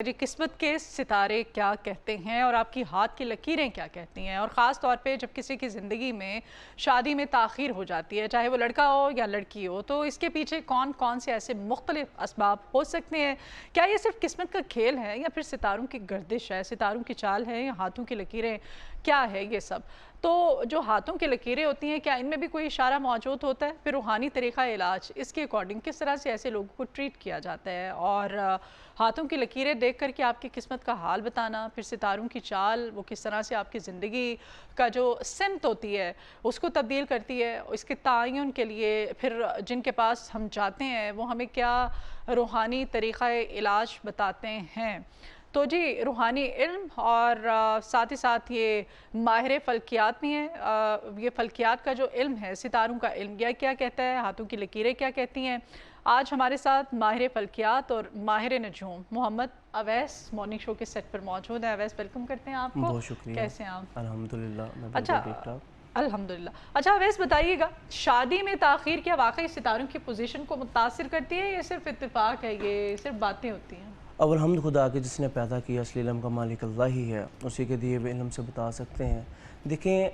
میری قسمت کے ستارے کیا کہتے ہیں اور آپ کی ہاتھ کی لکیریں کیا کہتی ہیں، اور خاص طور پہ جب کسی کی زندگی میں شادی میں تاخیر ہو جاتی ہے، چاہے وہ لڑکا ہو یا لڑکی ہو، تو اس کے پیچھے کون کون سے ایسے مختلف اسباب ہو سکتے ہیں؟ کیا یہ صرف قسمت کا کھیل ہے یا پھر ستاروں کی گردش ہے، ستاروں کی چال ہے یا ہاتھوں کی لکیریں؟ کیا ہے یہ سب؟ تو جو ہاتھوں کی لکیریں ہوتی ہیں، کیا ان میں بھی کوئی اشارہ موجود ہوتا ہے؟ پھر روحانی طریقہ علاج اس کے اکارڈنگ کس طرح سے ایسے لوگوں کو ٹریٹ کیا جاتا ہے؟ اور ہاتھوں کی لکیریں دیکھ کر کے آپ کی قسمت کا حال بتانا، پھر ستاروں کی چال وہ کس طرح سے آپ کی زندگی کا جو سمت ہوتی ہے اس کو تبدیل کرتی ہے، اس کے تعین کے لیے پھر جن کے پاس ہم جاتے ہیں وہ ہمیں کیا روحانی طریقہ علاج بتاتے ہیں۔ تو جی روحانی علم اور ساتھ ہی ساتھ یہ ماہر فلکیات بھی ہیں، یہ فلکیات کا جو علم ہے، ستاروں کا علم یہ کیا کہتا ہے، ہاتھوں کی لکیریں کیا کہتی ہیں۔ آج ہمارے ساتھ ماہر فلکیات اور ماہر نجوم محمد اویس مارننگ شو کے سیٹ پر موجود ہیں۔ اویس ویلکم کرتے ہیں آپ کو۔ بہت شکریہ۔ کیسے ہیں آپ؟ الحمدللہ میں اچھا بالکل ٹھیک ٹھاک۔ الحمدللہ۔ اچھا اویس بتائیے گا، شادی میں تاخیر کیا واقعی ستاروں کی پوزیشن کو متاثر کرتی ہے یا صرف اتفاق ہے، یہ صرف باتیں ہوتی ہیں؟ اب الحمد خدا کے جس نے پیدا کیا، اصلی علم کا مالک اللہ ہی ہے، اسی کے دیے ہوئے علم سے بتا سکتے ہیں۔ دیکھیں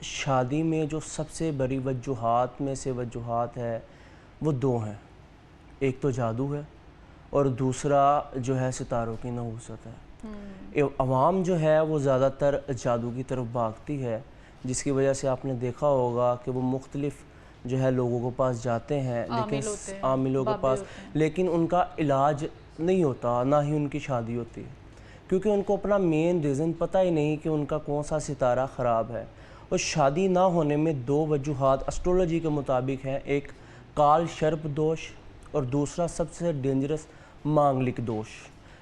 شادی میں جو سب سے بڑی وجوہات میں سے وجوہات ہے وہ دو ہیں، ایک تو جادو ہے اور دوسرا جو ہے ستاروں کی نحوست ہے۔ عوام جو ہے وہ زیادہ تر جادو کی طرف بھاگتی ہے، جس کی وجہ سے آپ نے دیکھا ہوگا کہ وہ مختلف جو ہے لوگوں کے پاس جاتے ہیں، لیکن عاملوں کے پاس، لیکن ان کا علاج نہیں ہوتا، نہ ہی ان کی شادی ہوتی ہے، کیونکہ ان کو اپنا مین ریزن پتہ ہی نہیں کہ ان کا کون سا ستارہ خراب ہے۔ اور شادی نہ ہونے میں دو وجوہات اسٹرولوجی کے مطابق ہیں، ایک کال شرپ دوش اور دوسرا سب سے ڈینجرس مانگلک دوش۔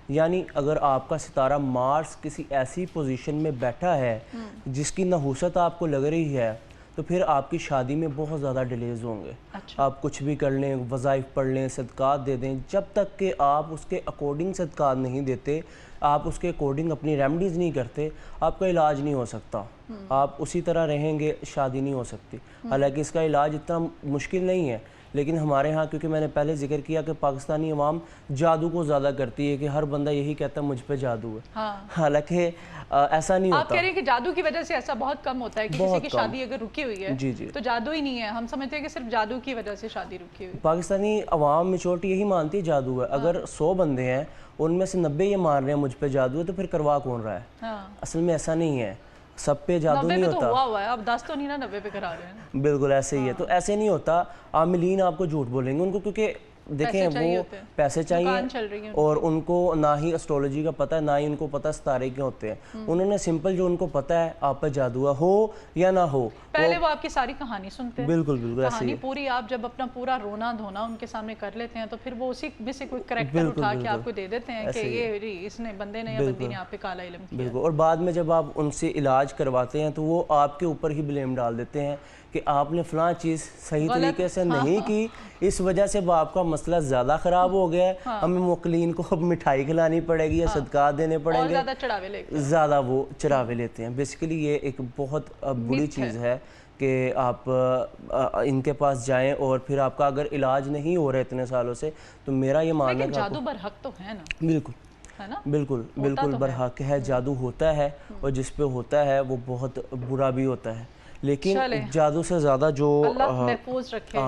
یعنی اگر آپ کا ستارہ مارس کسی ایسی پوزیشن میں بیٹھا ہے جس کی نحوست آپ کو لگ رہی ہے، تو پھر آپ کی شادی میں بہت زیادہ ڈیلیز ہوں گے۔ آپ کچھ بھی کر لیں، وظائف پڑھ لیں، صدقات دے دیں، جب تک کہ آپ اس کے اکارڈنگ صدقات نہیں دیتے، آپ اس کے اکارڈنگ اپنی ریمیڈیز نہیں کرتے، آپ کا علاج نہیں ہو سکتا۔ آپ اسی طرح رہیں گے، شادی نہیں ہو سکتی۔ حالانکہ اس کا علاج اتنا مشکل نہیں ہے، لیکن ہمارے ہاں کیونکہ میں نے پہلے ذکر کیا کہ پاکستانی عوام جادو کو زیادہ کرتی ہے، کہ ہر بندہ یہی کہتا ہے مجھ پہ جادو ہے۔ حالانکہ ایسا نہیں ہوتا۔ آپ کہہ رہے ہیں کہ جادو کی وجہ سے ایسا بہت کم ہوتا ہے کہ کسی کی شادی اگر رکی ہوئی ہے تو جادو ہی نہیں ہے، ہم سمجھتے ہیں کہ صرف جادو کی وجہ سے شادی رکی ہوئی ہے۔ پاکستانی عوام میجورٹی یہی مانتی ہے جادو ہے۔ اگر 100 بندے ہیں ان میں سے 90 یہ مان رہے ہیں مجھ پہ جادو ہے، تو پھر کروا کون رہا ہے؟ اصل میں ایسا نہیں ہے، سب پہ جادو نہیں ہوتا۔ 90 پہ تو ہوا ہوا ہے، اب 10 تو نہیں نا 90 پہ کرا رہے ہیں۔ بالکل ایسے ہی ہے، تو ایسے نہیں ہوتا۔ عاملین آپ کو جھوٹ بولیں گے، ان کو کیونکہ دیکھیں وہ پیسے چاہیے اور ان کو نہ ہی اسٹرولوجی کا پتہ ہے، نہ ہی ان کو پتہ ستارے کیا ہوتے ہیں۔ انہوں نے سمپل جو ان کو پتہ ہے آپ پہ جادو ہو یا نہ ہو، پہلے وہ آپ کی ساری کہانی سنتے ہیں۔ بالکل بالکل ایسے ہی کہانی پوری آپ جب اپنا پورا رونا دھونا ان کے سامنے کر لیتے ہیں تو پھر وہ اسی میں سے کوئی کریکٹر اٹھا کے آپ کو دے دیتے ہیں کہ یہ اس نے بندے نے یا بندی نے آپ پہ کالا علم کیا۔ بالکل، اور بعد میں جب آپ ان سے علاج کرواتے ہیں تو وہ آپ کے اوپر ہی بلیم ڈال دیتے ہیں کہ آپ نے فلاں چیز صحیح طریقے سے نہیں کی، اس وجہ سے وہ آپ کا مسئلہ زیادہ خراب ہو گیا ہے، ہمیں موکلین کو اب مٹھائی کھلانی پڑے گی یا صدقات دینے پڑیں گے، زیادہ وہ چڑھاوے لیتے ہیں۔ بیسیکلی یہ ایک بہت بری چیز ہے کہ آپ ان کے پاس جائیں اور پھر آپ کا اگر علاج نہیں ہو رہا اتنے سالوں سے، تو میرا یہ ماننا ہے کہ جادو برحق تو ہے نا۔ بالکل بالکل بالکل برحق ہے، جادو ہوتا ہے اور جس پہ ہوتا ہے وہ بہت برا بھی ہوتا ہے، لیکن جادو سے زیادہ جو اللہ محفوظ رکھے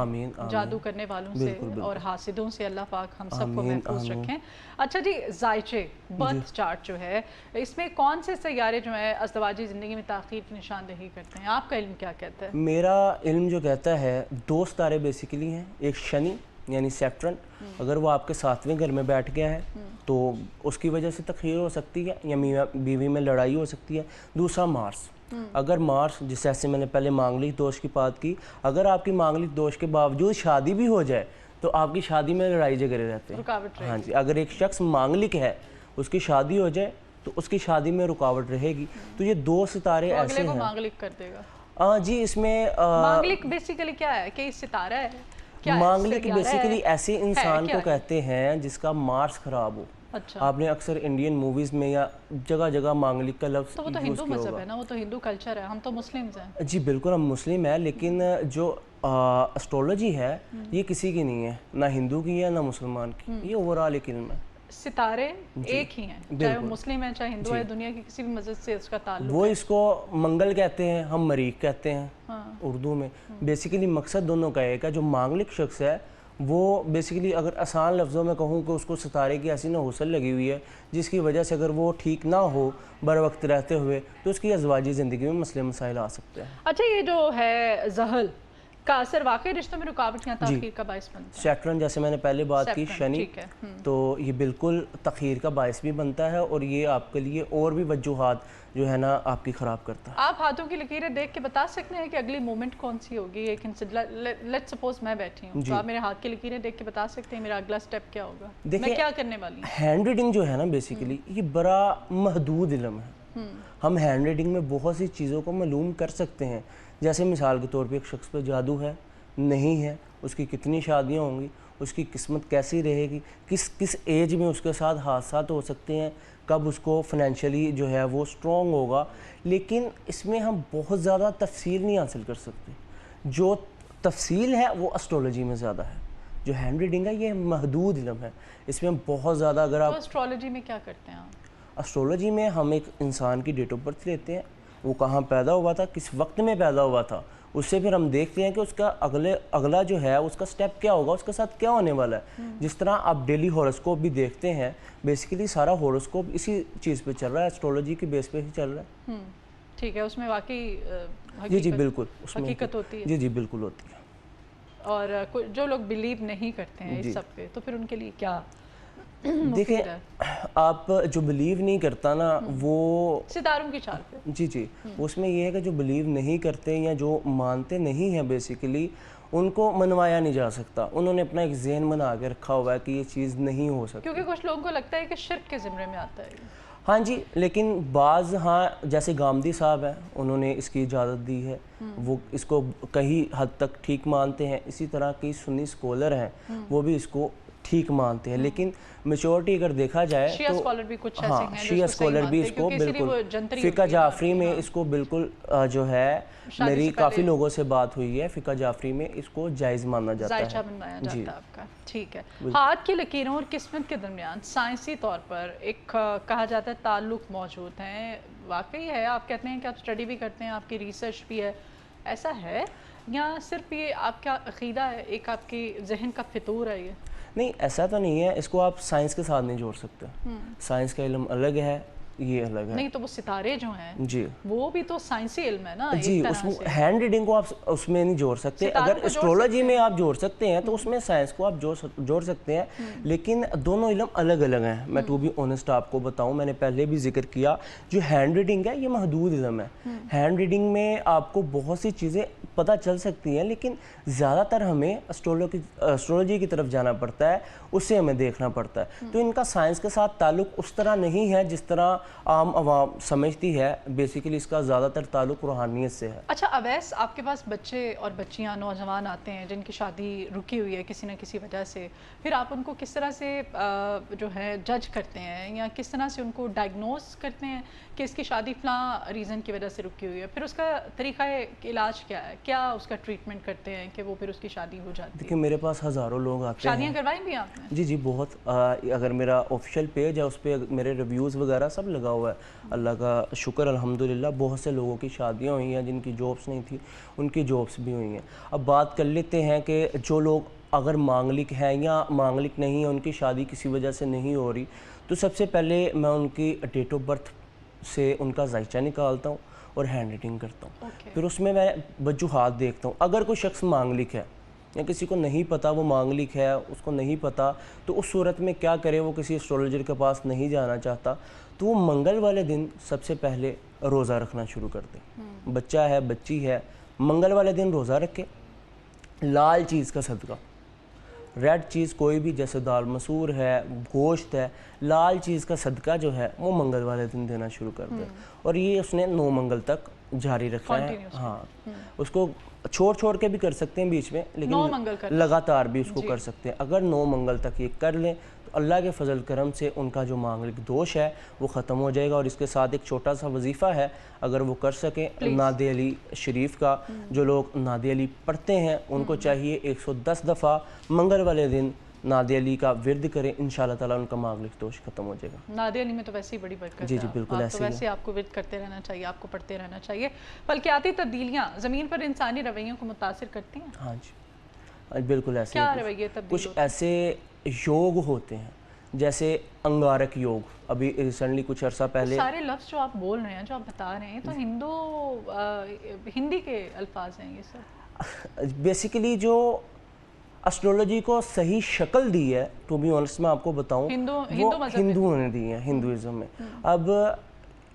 جادو کرنے والوں سے اور حاسدوں سے، اللہ پاک ہم سب کو محفوظ رکھیں۔ اچھا جی، زائچے برتھ چارٹ جو ہے اس میں کون سے سیارے جو ہیں ازدواجی زندگی میں تاخیر کی نشاندہی کرتے ہیں؟ آپ کا علم کیا کہتا ہے؟ میرا علم جو کہتا ہے 2 ستارے بیسیکلی ہیں، ایک شنی یعنی سیپٹرن، اگر وہ آپ کے 7ویں گھر میں بیٹھ گیا ہے تو اس کی وجہ سے تاخیر ہو سکتی ہے یا میاں بیوی میں لڑائی ہو سکتی ہے۔ دوسرا مارس، اگر مارس جس ایسے میں نے پہلے مانگلک دوش کی بات کی، اگر آپ کی مانگلک دوش کے باوجود شادی بھی ہو جائے تو آپ کی شادی میں لڑائی جھگڑے رہتے ہیں۔ ہاں جی، اگر ایک شخص مانگلک ہے اس کی شادی ہو جائے تو اس کی شادی میں رکاوٹ رہے گی۔ تو یہ 2 ستارے ایسے ہیں۔ مانگلک کر دے گا؟ جی، اس میں مانگلک بیسیکلی کیا ہے کہ ستارہ ہے؟ مانگلک بیسیکلی ایسے انسان کو کہتے ہیں جس کا مارس خراب ہو۔ آپ نے اکثر انڈین موویز میں یا جگہ جگہ مانگلک کا لفظ تو وہ تو ہندو مذہب ہے نا، وہ تو ہندو کلچر ہے، ہم تو مسلمز ہیں۔ جی بالکل، ہم مسلم ہیں، لیکن جو اسٹرولوجی ہے یہ کسی کی نہیں ہے، نہ ہندو کی ہے نہ مسلمان کی، یہ اوورال ایک علم ہے۔ ستارے ایک ہی ہیں، چاہے وہ مسلم ہیں چاہے ہندو ہے، دنیا کی کسی بھی مذہب سے اس کا تعلق وہ اس کو منگل کہتے ہیں، ہم مریخ کہتے ہیں اردو میں. بیسیکلی مقصد دونوں کا ایک ہے. جو مانگلک شخص ہے وہ بیسیکلی اگر آسان لفظوں میں کہوں کہ اس کو ستارے کی ایسی نحوست لگی ہوئی ہے جس کی وجہ سے اگر وہ ٹھیک نہ ہو بر وقت رہتے ہوئے تو اس کی ازواجی زندگی میں مسئلے مسائل آ سکتے ہیں. اچھا، یہ جو ہے زحل کا اثر واقعی رشتوں میں رکاوٹ یا تاخیر کا باعث بنتا ہے؟ سیٹرن جیسے میں نے پہلے بات کی شنی، تو یہ بالکل تاخیر کا باعث بھی بنتا ہے اور یہ آپ کے لیے اور بھی وجوہات جو ہے نا آپ کی خراب کرتا ہے. آپ ہاتھوں کی لکیریں دیکھ کے بتا سکتے ہیں کہ اگلی مومنٹ کون سی ہوگی؟ ایک لیٹ سپوز میں بیٹھی ہوں تو آپ میرے ہاتھ کی لکیریں دیکھ کے بتا سکتے ہیں میرا اگلا سٹیپ کیا ہوگا، میں کیا کرنے والی ہوں؟ ہینڈ ریڈنگ جو ہے نا بیسیکلی یہ بڑا محدود علم ہے. ہم ہینڈ ریڈنگ میں بہت سی چیزوں کو معلوم کر سکتے ہیں. جیسے مثال کے طور پہ ایک شخص پہ جادو ہے نہیں ہے، اس کی کتنی شادیاں ہوں گی، اس کی قسمت کیسی رہے گی، کس ایج میں اس کے ساتھ حادثات ہو سکتے ہیں، کب اس کو فنینشلی جو ہے وہ سٹرونگ ہوگا. لیکن اس میں ہم بہت زیادہ تفصیل نہیں حاصل کر سکتے. جو تفصیل ہے وہ اسٹرولوجی میں زیادہ ہے. جو ہینڈ ریڈنگ ہے یہ محدود علم ہے. اس میں ہم بہت زیادہ اگر آپ اسٹرولوجی میں کیا کرتے ہیں آپ؟ اسٹرولوجی میں ہم ایک انسان کی ڈیٹ آف برتھ لیتے ہیں، وہ کہاں پیدا ہوا تھا، کس وقت میں پیدا ہوا تھا، اس سے پھر ہم دیکھتے ہیں کہ اس کا اگلا جو ہے اس کا سٹیپ کیا ہوگا، اس کے ساتھ کیا ہونے والا ہے. جس طرح آپ ڈیلی ہوراسکوپ بھی دیکھتے ہیں، بیسیکلی سارا ہوراسکوپ اسی چیز پہ چل رہا ہے، اسٹرولوجی کے بیس پہ ہی چل رہا ہے. ٹھیک ہے، اس میں واقعی جی بالکل حقیقت ہوتی ہے. جی بالکل ہوتی ہے. اور جو لوگ بلیو نہیں کرتے ہیں اس سب پہ تو پھر ان کے لیے کیا؟ دیکھیں آپ جو بلیو نہیں کرتا نا وہ ستاروں کی چال پہ جی اس میں یہ ہے کہ جو بلیو نہیں کرتے یا جو مانتے نہیں ہیں بیسیکلی ان کو منوایا نہیں جا سکتا. انہوں نے اپنا ایک ذہن بنا کے رکھا ہوا ہے کہ یہ چیز نہیں ہو سکتی، کیونکہ کچھ لوگوں کو لگتا ہے کہ شرک کے زمرے میں آتا ہے. ہاں جی، لیکن بعض جیسے گامدی صاحب ہیں انہوں نے اس کی اجازت دی ہے، وہ اس کو کئی حد تک ٹھیک مانتے ہیں. اسی طرح کئی سنی اسکالر ہیں وہ بھی اس کو ٹھیک مانتے ہیں. لیکن میچورٹی اگر دیکھا جائے شیعہ اسکالر بھی کچھ ایسے ہیں شیعہ اسکالر بھی اس کو بالکل، فقہ جعفری میں اس کو بالکل جو ہے میری کافی لوگوں سے بات ہوئی ہے، فقہ جعفری میں اس کو جائز مانا جاتا ہے. جائزہ بنایا جاتا ہے آپ کا. ٹھیک ہے. ہاتھ کی لکیروں اور قسمت کے درمیان سائنسی طور پر ایک کہا جاتا ہے تعلق موجود ہے. واقعی ہے؟ آپ کہتے ہیں کہ آپ اسٹڈی بھی کرتے ہیں، آپ کی ریسرچ بھی ہے، ایسا ہے یا صرف یہ آپ کا عقیدہ ہے، ایک آپ کی ذہن کا فطور ہے؟ یہ نہیں، ایسا تو نہیں ہے. اس کو آپ سائنس کے ساتھ نہیں جوڑ سکتے. سائنس کا علم الگ ہے، یہ الگ ہے. نہیں تو وہ ستارے جو ہیں جی وہ بھی تو سائنسی علم ہے نا. جی اس کو ہینڈ ریڈنگ کو آپ اس میں نہیں جوڑ سکتے. اگر اسٹرولوجی میں آپ جوڑ سکتے ہیں تو اس میں سائنس کو آپ جوڑ سکتے ہیں، لیکن دونوں علم الگ الگ ہیں. میں ٹو بی آنیسٹ آپ کو بتاؤں، میں نے پہلے بھی ذکر کیا، جو ہینڈ ریڈنگ ہے یہ محدود علم ہے. ہینڈ ریڈنگ میں آپ کو بہت سی چیزیں پتہ چل سکتی ہیں، لیکن زیادہ تر ہمیں اسٹرولوجی کی طرف جانا پڑتا ہے، اس سے ہمیں دیکھنا پڑتا ہے. تو ان کا سائنس کے ساتھ تعلق اس طرح نہیں ہے جس طرح عام عوام سمجھتی ہے. بیسیکلی اس کا زیادہ تر تعلق روحانیت سے ہے. اچھا اویس، آپ کے پاس بچے اور بچیاں نوجوان آتے ہیں جن کی شادی رکی ہوئی ہے کسی نہ کسی وجہ سے، پھر آپ ان کو کس طرح سے جو ہے جج کرتے ہیں یا کس طرح سے ان کو ڈائگنوز کرتے ہیں کہ اس کی شادی فلاں ریزن کی وجہ سے رکی ہوئی ہے؟ پھر اس کا طریقہ علاج کیا ہے؟ کیا اس کا ٹریٹمنٹ کرتے ہیں کہ وہ پھر اس کی شادی ہو جاتی ہے؟ دیکھیں میرے پاس ہزاروں لوگ آتے ہیں. شادیاں کروائی بھی آپ نے؟ جی بہت. اگر میرا آفیشیل پیج ہے اس پہ میرے ریویوز وغیرہ سب لگا ہوا ہے. اللہ کا شکر الحمدللہ بہت سے لوگوں کی شادیاں ہوئی ہیں جن کی جابس نہیں تھی، ان کی جابس بھی ہوئی ہیں. اب بات کر لیتے ہیں کہ جو لوگ اگر مانگلک ہیں یا مانگلک نہیں ہیں، ان کی شادی کسی وجہ سے نہیں ہو رہی، تو سب سے پہلے میں ان کی ڈیٹ آف برتھ سے ان کا ذائچہ نکالتا ہوں اور ہینڈ رائٹنگ کرتا ہوں. پھر اس میں وجوہات دیکھتا ہوں. اگر کوئی شخص مانگلک ہے یا کسی کو نہیں پتا وہ مانگلک ہے، اس کو نہیں پتا، تو اس صورت میں کیا کرے؟ وہ کسی اسٹرولوجر کے پاس نہیں جانا چاہتا تو وہ منگل والے دن سب سے پہلے روزہ رکھنا شروع کر دے. بچہ ہے بچی ہے، منگل والے دن روزہ رکھے. لال چیز کا صدقہ، ریڈ چیز کوئی بھی، جیسے دال مسور ہے، گوشت ہے، لال چیز کا صدقہ جو ہے وہ منگل والے دن دینا شروع کر دے. اور یہ اس نے 9 منگل تک جاری رکھنا ہے. ہاں اس کو چھوڑ کے بھی کر سکتے ہیں بیچ میں، لیکن لگاتار بھی اس کو کر سکتے ہیں. اگر 9 منگل تک یہ کر لیں تو اللہ کے فضل کرم سے ان کا جو مانگلک دوش ہے وہ ختم ہو جائے گا. اور اس کے ساتھ ایک چھوٹا سا وظیفہ ہے، اگر وہ کر سکیں نادی علی شریف کا. جو لوگ نادی علی پڑھتے ہیں ان کو چاہیے 110 دفعہ منگل والے دن نادیہ علی کا ورد کریں، انشاءاللہ تعالیٰ ان کا مانگلک دوش ختم ہو جائے گا۔ نادیہ علی میں تو ویسے ہی بڑی برکت ہے، جی بالکل ایسے تو ویسے آپ کو ورد کرتے رہنا چاہیے، آپ کو پڑھتے رہنا چاہیے۔ فلکیاتی تبدیلیاں زمین پر انسانی رویوں کو متاثر کرتی ہیں؟ ہاں جی بالکل ایسے کیا رویے تبدیل کچھ ایسے یوگ ہوتے ہیں جیسے انگارک یوگ، ابھی ریسنٹلی کچھ عرصہ پہلے سارے لفظ جو آپ بول رہے ہیں، جو آپ بتا رہے ہیں، تو ہندی کے الفاظ ہیں یہ سب؟ بیسیکلی جو اسٹرولوجی کو صحیح شکل دی ہے، ٹو بی آنسٹ میں آپ کو بتاؤں، وہ ہندوؤں نے دی ہے، ہندوازم میں۔ اب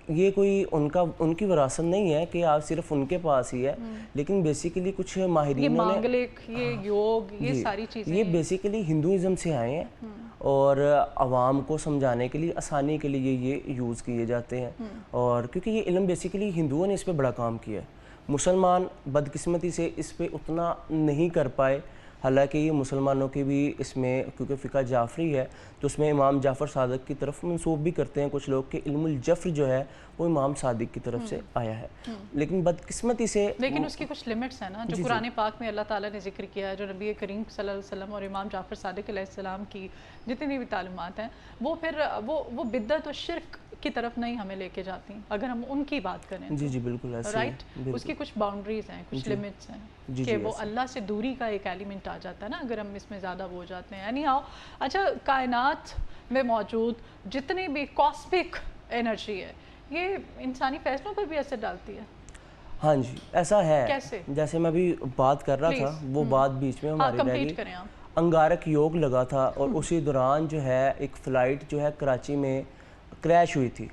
یہ کوئی ان کی وراثت نہیں ہے کہ آپ صرف ان کے پاس ہی ہے، لیکن بیسیکلی کچھ ماہرینوں نے مانگلک، یہ یوگ، یہ ساری چیزیں یہ بیسیکلی ہندوازم سے آئے ہیں، اور عوام کو سمجھانے کے لیے، آسانی کے لیے یہ یوز کیے جاتے ہیں، اور کیونکہ یہ علم بیسیکلی ہندوؤں نے اس پہ بڑا کام کیا ہے، مسلمان بدقسمتی سے اس پہ اتنا نہیں کر پائے، حالانکہ یہ مسلمانوں کی بھی اس میں، کیونکہ فقہ جعفری ہے تو اس میں امام جعفر صادق کی طرف منسوب بھی کرتے ہیں کچھ لوگ کہ علم الجفر جو ہے وہ امام صادق کی طرف سے آیا ہے، لیکن بدقسمتی سے لیکن اس کی کچھ لیمٹس ہیں نا، جو قرآن پاک میں اللہ تعالیٰ نے ذکر کیا ہے، جو نبی کریم صلی اللہ علیہ وسلم اور امام جعفر صادق علیہ السلام کی جتنی بھی تعلیمات ہیں، وہ پھر وہ بدعت و شرک کی طرف نہیں ہمیں لے کے جاتی، اگر ہم ان کی بات کریں۔ جی بالکل ایسے، رائٹ، اس کی کچھ باؤنڈریز ہیں، کچھ لیمٹس ہیں کہ وہ اللہ سے دوری کا ایک ایلیمنٹ آ جاتا ہے نا اگر ہم اس میں زیادہ ہو جاتے ہیں۔ یعنی اچھا، کائنات میں موجود جتنی بھی کاسمک انرجی ہے، یہ انسانی فیصلوں پر بھی اثر ڈالتی ہے؟ ہاں جی ایسا ہے، کیسے؟ جیسے میں ابھی بات کر رہا تھا، وہ بات بیچ میں ہماری رہ گئی، انگارک یوگ لگا تھا، اور اسی دوران جو ہے ایک فلائٹ جو ہے کراچی میں کریش ہوئی تھی،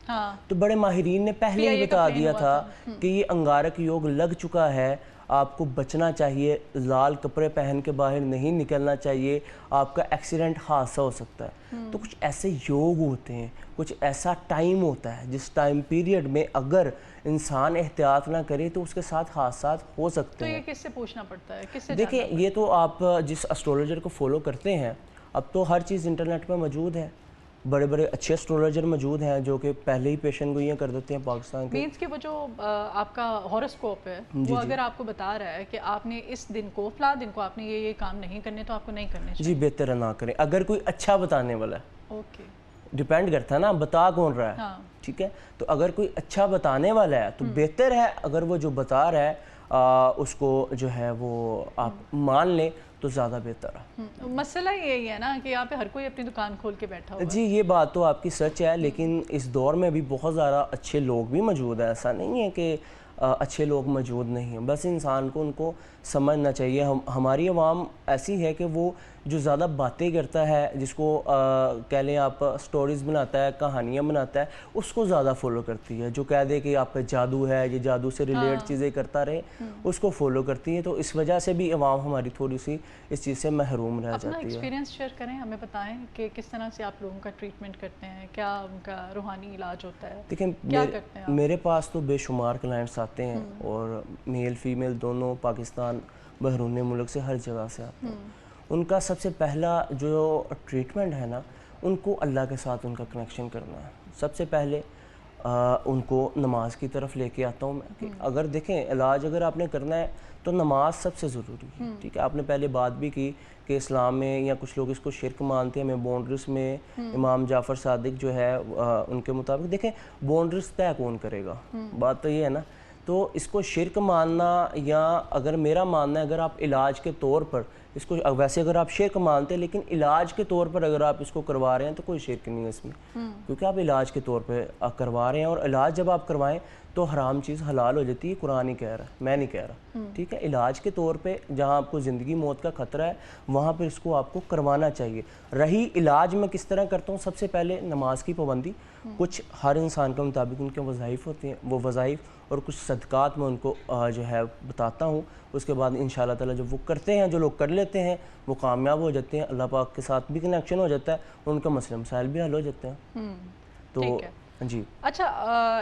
تو بڑے ماہرین نے پہلے ہی بتا دیا تھا کہ یہ انگارک یوگ لگ چکا ہے، آپ کو بچنا چاہیے، لال کپڑے پہن کے باہر نہیں نکلنا چاہیے، آپ کا ایکسیڈنٹ حادثہ ہو سکتا ہے۔ تو کچھ ایسے یوگ ہوتے ہیں، کچھ ایسا ٹائم ہوتا ہے جس ٹائم پیریڈ میں اگر انسان احتیاط نہ کرے تو اس کے ساتھ حادثات ہو سکتے ہیں۔ تو یہ کس سے پوچھنا پڑتا ہے، کس سے؟ دیکھیں، یہ تو آپ جس اسٹرولوجر کو فالو کرتے ہیں، اب تو ہر چیز انٹرنیٹ پہ موجود ہے، بڑے بڑے اچھے اسٹرولوجر موجود ہیں جو کہ پہلے ہی پیشن گوئیاں کر دیتے ہیں پاکستان کے۔ مینس کہ وہ جو آپ کا ہاروسکوپ ہے، وہ اگر آپ کو بتا رہا ہے کہ آپ نے اس دن کو، فلاں دن کو آپ نے یہ کام نہیں کرنے، تو آپ کو نہیں کرنے چاہیے؟ جی بہتر ہے نہ کریں، اگر کوئی اچھا بتانے والا ہے، اوکے، ڈیپینڈ کرتا ہے نا بتا کون رہا ہے، ٹھیک ہے، تو اگر کوئی اچھا بتانے والا ہے تو بہتر ہے، اگر وہ جو بتا رہا ہے اس کو جو ہے وہ آپ مان لیں تو زیادہ بہتر ہے۔ مسئلہ یہی ہے نا کہ یہاں پہ ہر کوئی اپنی دکان کھول کے بیٹھا ہوا ہے۔ جی یہ بات تو آپ کی سچ ہے، لیکن اس دور میں بھی بہت زیادہ اچھے لوگ بھی موجود ہیں، ایسا نہیں ہے کہ اچھے لوگ موجود نہیں ہیں، بس انسان کو ان کو سمجھنا چاہیے۔ ہماری عوام ایسی ہے کہ وہ جو زیادہ باتیں کرتا ہے، جس کو کہہ لیں آپ سٹوریز بناتا ہے، کہانیاں بناتا ہے، اس کو زیادہ فالو کرتی ہے، جو کہہ دے کہ آپ پہ جادو ہے، یہ جادو سے ریلیٹ چیزیں کرتا رہے، اس کو فالو کرتی ہے، تو اس وجہ سے بھی عوام ہماری تھوڑی سی اس چیز سے محروم رہ جاتی ہے۔ اپنا ایکسپیرینس شیئر کریں، ہمیں بتائیں کہ کس طرح سے آپ لوگوں کا ٹریٹمنٹ کرتے ہیں، کیا ان کا روحانی علاج ہوتا ہے؟ دیکھیں میرے پاس تو بے شمار کلائنٹس آتے ہیں، اور میل فیمیل دونوں، پاکستان بیرون ملک سے، ہر جگہ سے آتے ہیں۔ ان کا سب سے پہلا جو ٹریٹمنٹ ہے نا، ان کو اللہ کے ساتھ ان کا کنیکشن کرنا ہے۔ سب سے پہلے ان کو نماز کی طرف لے کے آتا ہوں میں، کہ اگر دیکھیں علاج اگر آپ نے کرنا ہے تو نماز سب سے ضروری ہے، ٹھیک ہے۔ آپ نے پہلے بات بھی کی کہ اسلام میں، یا کچھ لوگ اس کو شرک مانتے ہیں، ہمیں باؤنڈریز میں امام جعفر صادق جو ہے ان کے مطابق، دیکھیں باؤنڈریز طے کون کرے گا، بات تو یہ ہے نا۔ تو اس کو شرک ماننا، یا اگر میرا ماننا ہے، اگر آپ علاج کے طور پر اس کو، ویسے اگر آپ شرک مانتے ہیں لیکن علاج کے طور پر اگر آپ اس کو کروا رہے ہیں تو کوئی شرک نہیں ہے اس میں، کیونکہ آپ علاج کے طور پہ کروا رہے ہیں، اور علاج جب آپ کروائیں تو حرام چیز حلال ہو جاتی ہے، قرآن ہی کہہ رہا ہے، میں نہیں کہہ رہا، ٹھیک ہے۔ علاج کے طور پہ جہاں آپ کو زندگی موت کا خطرہ ہے، وہاں پہ اس کو آپ کو کروانا چاہیے۔ رہی علاج میں کس طرح کرتا ہوں، سب سے پہلے نماز کی پابندی، کچھ ہر انسان کے مطابق ان کے وظائف ہوتے ہیں، وہ وظائف اور کچھ صدقات میں ان کو جو ہے بتاتا ہوں، اس کے بعد انشاءاللہ تعالی جب وہ کرتے ہیں، جو لوگ کر لیتے ہیں وہ کامیاب ہو جاتے ہیں، اللہ پاک کے ساتھ بھی کنیکشن ہو جاتا ہے، اور ان کا مسئلہ مسائل بھی حل ہو جاتے ہیں۔ تو جی اچھا،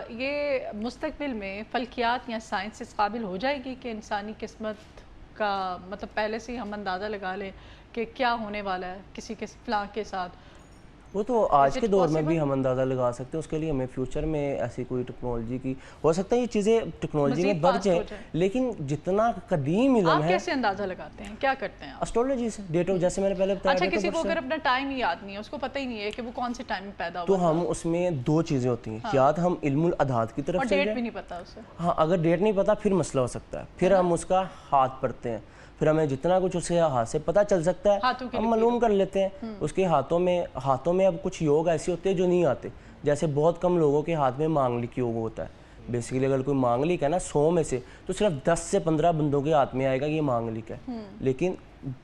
یہ مستقبل میں فلکیات یا سائنس اس قابل ہو جائے گی کہ انسانی قسمت کا مطلب پہلے سے ہم اندازہ لگا لیں کہ کیا ہونے والا ہے کسی کے فلاں کے ساتھ؟ وہ تو آج کے دور میں بھی ہم اندازہ لگا سکتے ہیں. اس کے لیے ہمیں فیوچر میں ایسی کوئی ٹیکنالوجی کی ہو سکتا ہے یہ چیزیں ٹیکنالوجی میں بڑھ جائیں, لیکن جتنا قدیم علم آپ ہے. کیسے اندازہ لگاتے ہیں, کیا کرتے ہیں آپ؟ اسٹرولوجی سے, ڈیٹ آف, جیسے میں نے پہلے بتایا. اچھا, کسی کو اگر اپنا ٹائم ہی یاد نہیں ہے, اس کو پتہ ہی نہیں ہے کہ وہ کون سے ٹائم میں پیدا ہوا, تو ہم اس میں دو چیزیں ہوتی ہیں, یا تو ہم علم الاعداد کی طرف اور چل ڈیٹ جائیں. بھی نہیں پتا اسے. ہاں, اگر ڈیٹ نہیں پتا پھر مسئلہ ہو سکتا ہے, پھر ہم اس کا ہاتھ پڑھتے ہیں, پھر ہمیں جتنا کچھ اسے ہاتھ سے پتہ چل سکتا ہے ہم معلوم کر لیتے ہیں. اس کے ہاتھوں میں اب کچھ یوگ ایسے ہوتے ہیں جو نہیں آتے. جیسے بہت کم لوگوں کے ہاتھ میں مانگلک یوگ ہوتا ہے. بیسیکلی اگر کوئی مانگلک ہے نا 100 میں سے, تو صرف 10 سے 15 بندوں کے ہاتھ میں آئے گا یہ مانگلک ہے. لیکن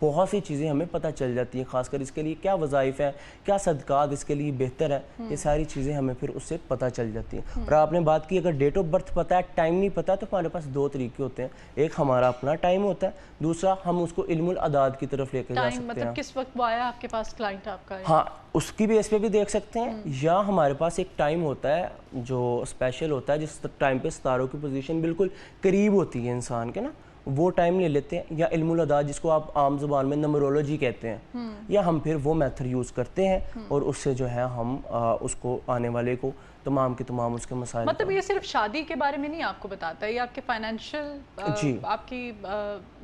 بہت سی چیزیں ہمیں پتہ چل جاتی ہیں, خاص کر اس کے لیے کیا وظائف ہیں, کیا صدقات اس کے لیے بہتر ہے, یہ ساری چیزیں ہمیں پھر اس سے پتہ چل جاتی ہیں. اور آپ نے بات کی اگر ڈیٹ آف برتھ پتہ ہے, ٹائم نہیں پتہ, تو ہمارے پاس دو طریقے ہوتے ہیں. ایک ہمارا اپنا ٹائم ہوتا ہے, دوسرا ہم اس کو علم الاعداد کی طرف لے کے جا سکتے ہیں. مطلب کس وقت وہ آیا آپ کے پاس کلائنٹ آپ کا؟ ہاں, اس کی بیس پہ بھی دیکھ سکتے ہیں. یا ہمارے پاس ایک ٹائم ہوتا ہے جو اسپیشل ہوتا ہے, جس ٹائم پہ ستاروں کی پوزیشن بالکل قریب ہوتی ہے انسان کے نا, وہ ٹائم لے لیتے ہیں. یا علم الاعداد جس کو آپ عام زبان میں نمرولوجی کہتے ہیں, یا ہم پھر وہ میتھڈ یوز کرتے ہیں اور اس سے جو ہے ہم اس کو آنے والے کو تمام کے تمام اس کے مسائل. مطلب یہ صرف شادی کے بارے میں نہیں آپ کو بتاتا ہے, یہ آپ کے فائنینشیل, آپ کی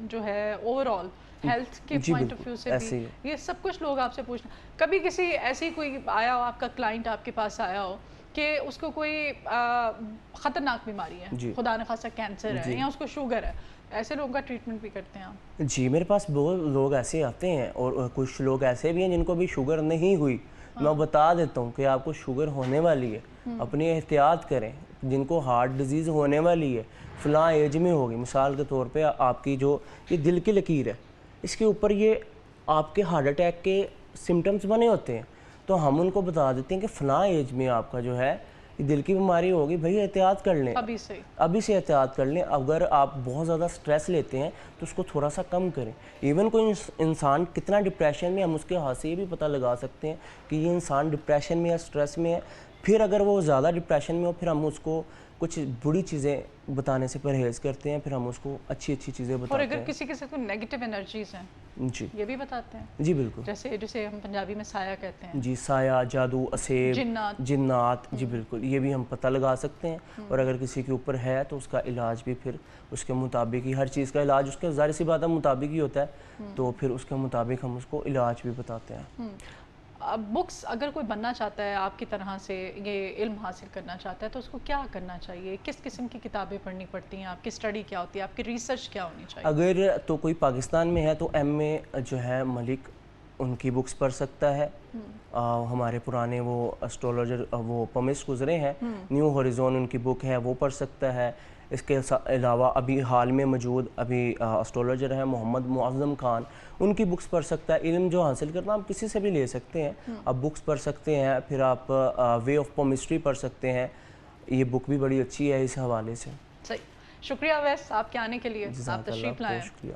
جو ہے اوور آل ہیلتھ کے پوائنٹ آف ویو سے بھی, یہ سب کچھ لوگ آپ سے پوچھنا. کبھی کسی ایسی کوئی آیا ہو, آپ کا کلائنٹ آپ کے پاس آیا ہو کہ اس کو کوئی خطرناک بیماری ہے, خدا نخواستہ کینسر ہے یا اس کو شوگر ہے, ایسے لوگوں کا ٹریٹمنٹ بھی کرتے ہیں آپ؟ جی, میرے پاس بہت لوگ ایسے آتے ہیں, اور کچھ لوگ ایسے بھی ہیں جن کو بھی شوگر نہیں ہوئی. میں بتا دیتا ہوں کہ آپ کو شوگر ہونے والی ہے, اپنی احتیاط کریں. جن کو ہارٹ ڈیزیز ہونے والی ہے, فلاں ایج میں ہوگی, مثال کے طور پہ آپ کی جو یہ دل کی لکیر ہے, اس کے اوپر یہ آپ کے ہارٹ اٹیک کے سمٹمز بنے ہوتے ہیں, تو ہم ان کو بتا دیتے ہیں کہ فلاں ایج میں آپ کا جو ہے دل کی بیماری ہوگی, بھائی احتیاط کر لیں, ابھی سے احتیاط کر لیں. اگر آپ بہت زیادہ سٹریس لیتے ہیں تو اس کو تھوڑا سا کم کریں. ایون کوئی انسان کتنا ڈپریشن میں, ہم اس کے ہاتھ سے یہ بھی پتہ لگا سکتے ہیں کہ یہ انسان ڈپریشن میں یا سٹریس میں ہے. پھر اگر وہ زیادہ ڈپریشن میں ہو, پھر ہم اس کو کچھ بری چیزیں بتانے سے پرہیز کرتے ہیں, پھر ہم اس کو اچھی چیزیں بتاتے ہیں. اور اگر کسی کے ساتھ کوئی نیگیٹو انرجیز ہیں, جی یہ بھی بتاتے ہیں؟ جی بالکل, جیسے ہم پنجابی میں سایہ کہتے ہیں. جی, سایہ, جادو, اسیب, جنات, جی بالکل, یہ بھی ہم پتہ لگا سکتے ہیں. اور اگر کسی کے اوپر ہے تو اس کا علاج بھی پھر اس کے مطابق ہی, ہر چیز کا علاج اس کے ظاہر سی بات ہے مطابق ہی ہوتا ہے, تو پھر اس کے مطابق ہم اس کو علاج بھی بتاتے ہیں. بکس اگر کوئی بننا چاہتا ہے آپ کی طرح سے, یہ علم حاصل کرنا چاہتا ہے, تو اس کو کیا کرنا چاہیے؟ کس قسم کی کتابیں پڑھنی پڑتی ہیں, آپ کی اسٹڈی کیا ہوتی ہے, آپ کی ریسرچ کیا ہونی چاہیے؟ اگر تو کوئی پاکستان میں ہے تو ایم اے جو ہے ملک, ان کی بکس پڑھ سکتا ہے. ہمارے پرانے وہ اسٹرولوجر, وہ پمسٹ گزرے ہیں, نیو ہوریزون ان کی بک ہے, وہ پڑھ سکتا ہے. اس کے علاوہ ابھی حال میں موجود ابھی اسٹرولوجر ہیں محمد معظم خان, ان کی بکس پڑھ سکتا ہے. علم جو حاصل کرنا آپ کسی سے بھی لے سکتے ہیں, آپ بکس پڑھ سکتے ہیں. پھر آپ وے آف پومسٹری پڑھ سکتے ہیں, یہ بک بھی بڑی اچھی ہے اس حوالے سے. صحیح, شکریہ اویس آپ کے آنے کے لیے, آپ تشریف لائیں. شکریہ.